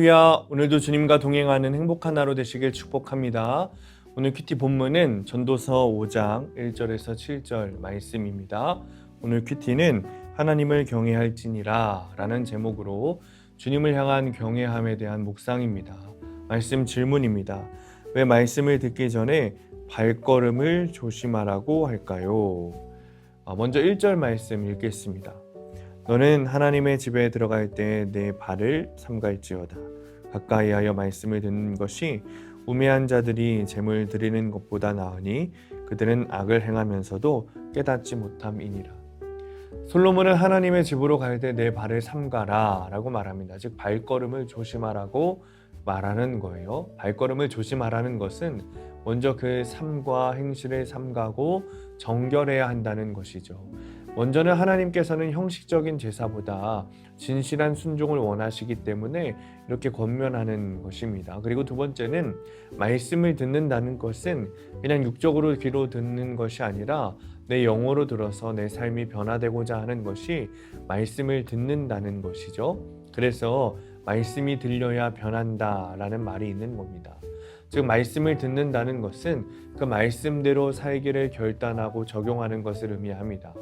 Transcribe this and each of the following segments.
할렐루야. 오늘도 주님과 동행하는 행복한 하루 되시길 축복합니다. 오늘 큐티 본문은 전도서 5장 1절에서 7절 말씀입니다. 오늘 큐티는 하나님을 경외할지니라 라는 제목으로 주님을 향한 경외함에 대한 묵상입니다. 말씀 질문입니다. 왜 말씀을 듣기 전에 발걸음을 조심하라고 할까요? 먼저 1절 말씀 읽겠습니다. 너는 하나님의 집에 들어갈 때 내 발을 삼갈지어다. 가까이하여 말씀을 듣는 것이 우매한 자들이 재물 드리는 것보다 나으니 그들은 악을 행하면서도 깨닫지 못함이니라. 솔로몬은 하나님의 집으로 갈 때 내 발을 삼가라 라고 말합니다. 즉 발걸음을 조심하라고 말하는 거예요. 발걸음을 조심하라는 것은 먼저 그 삶과 행실을 삼가고 정결해야 한다는 것이죠. 먼저는 하나님께서는 형식적인 제사보다 진실한 순종을 원하시기 때문에 이렇게 권면하는 것입니다. 그리고 두 번째는 말씀을 듣는다는 것은 그냥 육적으로 귀로 듣는 것이 아니라 내 영으로 들어서 내 삶이 변화되고자 하는 것이 말씀을 듣는다는 것이죠. 그래서 말씀이 들려야 변한다라는 말이 있는 겁니다. 즉 말씀을 듣는다는 것은 그 말씀대로 살기를 결단하고 적용하는 것을 의미합니다.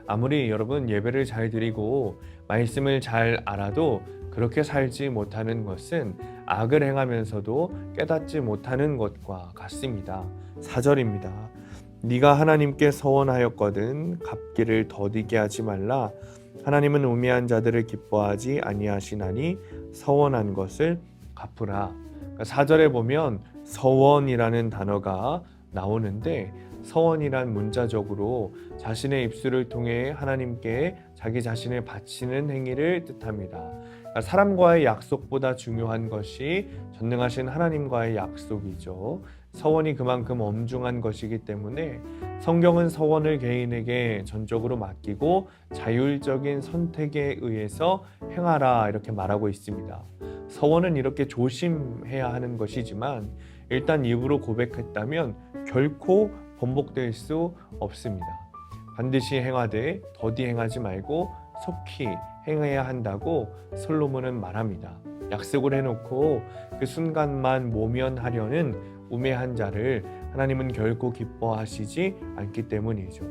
아무리 여러분 예배를 잘 드리고 말씀을 잘 알아도 그렇게 살지 못하는 것은 악을 행하면서도 깨닫지 못하는 것과 같습니다. 4절입니다. 네가 하나님께 서원하였거든 갚기를 더디게 하지 말라. 하나님은 우매한 자들을 기뻐하지 아니하시나니 서원한 것을 갚으라. 4절에 보면 서원이라는 단어가 나오는데 서원이란 문자적으로 자신의 입술을 통해 하나님께 자기 자신을 바치는 행위를 뜻합니다. 그러니까 사람과의 약속보다 중요한 것이 전능하신 하나님과의 약속이죠. 서원이 그만큼 엄중한 것이기 때문에 성경은 서원을 개인에게 전적으로 맡기고 자율적인 선택에 의해서 행하라 이렇게 말하고 있습니다. 서원은 이렇게 조심해야 하는 것이지만 일단 입으로 고백했다면 결코 번복될 수 없습니다. 반드시 행하되 더디 행하지 말고 속히 행해야 한다고 솔로몬은 말합니다. 약속을 해놓고 그 순간만 모면하려는 우매한 자를 하나님은 결코 기뻐하시지 않기 때문이죠.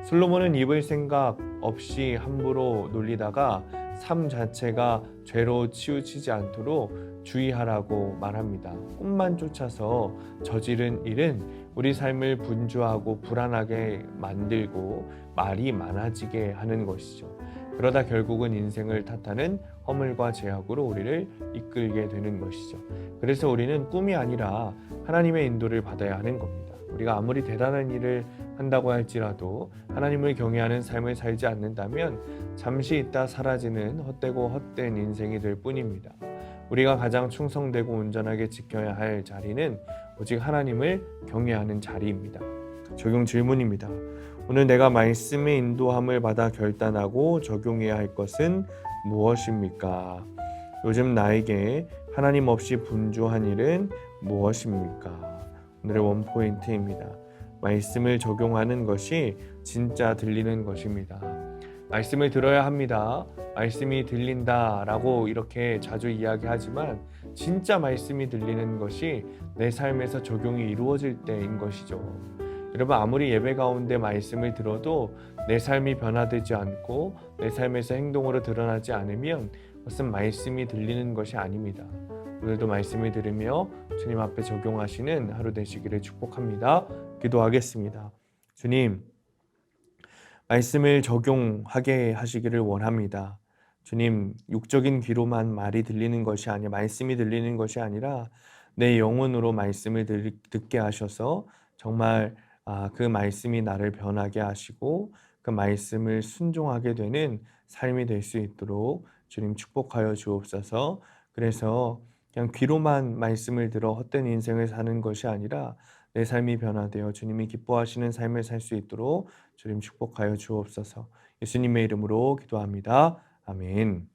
솔로몬은 입을 생각 없이 함부로 놀리다가 삶 자체가 죄로 치우치지 않도록 주의하라고 말합니다. 꿈만 쫓아서 저지른 일은 우리 삶을 분주하고 불안하게 만들고 말이 많아지게 하는 것이죠. 그러다 결국은 인생을 탓하는 허물과 죄악으로 우리를 이끌게 되는 것이죠. 그래서 우리는 꿈이 아니라 하나님의 인도를 받아야 하는 겁니다. 우리가 아무리 대단한 일을 한다고 할지라도 하나님을 경외하는 삶을 살지 않는다면 잠시 있다 사라지는 헛되고 헛된 인생이 될 뿐입니다. 우리가 가장 충성되고 온전하게 지켜야 할 자리는 오직 하나님을 경외하는 자리입니다. 적용 질문입니다. 오늘 내가 말씀의 인도함을 받아 결단하고 적용해야 할 것은 무엇입니까? 요즘 나에게 하나님 없이 분주한 일은 무엇입니까? 오늘의 원포인트입니다. 말씀을 적용하는 것이 진짜 들리는 것입니다. 말씀을 들어야 합니다. 말씀이 들린다라고 이렇게 자주 이야기하지만 진짜 말씀이 들리는 것이 내 삶에서 적용이 이루어질 때인 것이죠. 여러분 아무리 예배 가운데 말씀을 들어도 내 삶이 변화되지 않고 내 삶에서 행동으로 드러나지 않으면 그것은 말씀이 들리는 것이 아닙니다. 오늘도 말씀을 들으며 주님 앞에 적용하시는 하루 되시기를 축복합니다. 기도하겠습니다. 주님, 말씀을 적용하게 하시기를 원합니다. 주님, 육적인 귀로만 말이 들리는 것이 아니라 말씀이 들리는 것이 아니라 내 영혼으로 말씀을 듣게 하셔서 정말 그 말씀이 나를 변하게 하시고 그 말씀을 순종하게 되는 삶이 될 수 있도록 주님 축복하여 주옵소서. 그래서 그냥 귀로만 말씀을 들어 헛된 인생을 사는 것이 아니라 내 삶이 변화되어 주님이 기뻐하시는 삶을 살 수 있도록 주님 축복하여 주옵소서. 예수님의 이름으로 기도합니다. 아멘.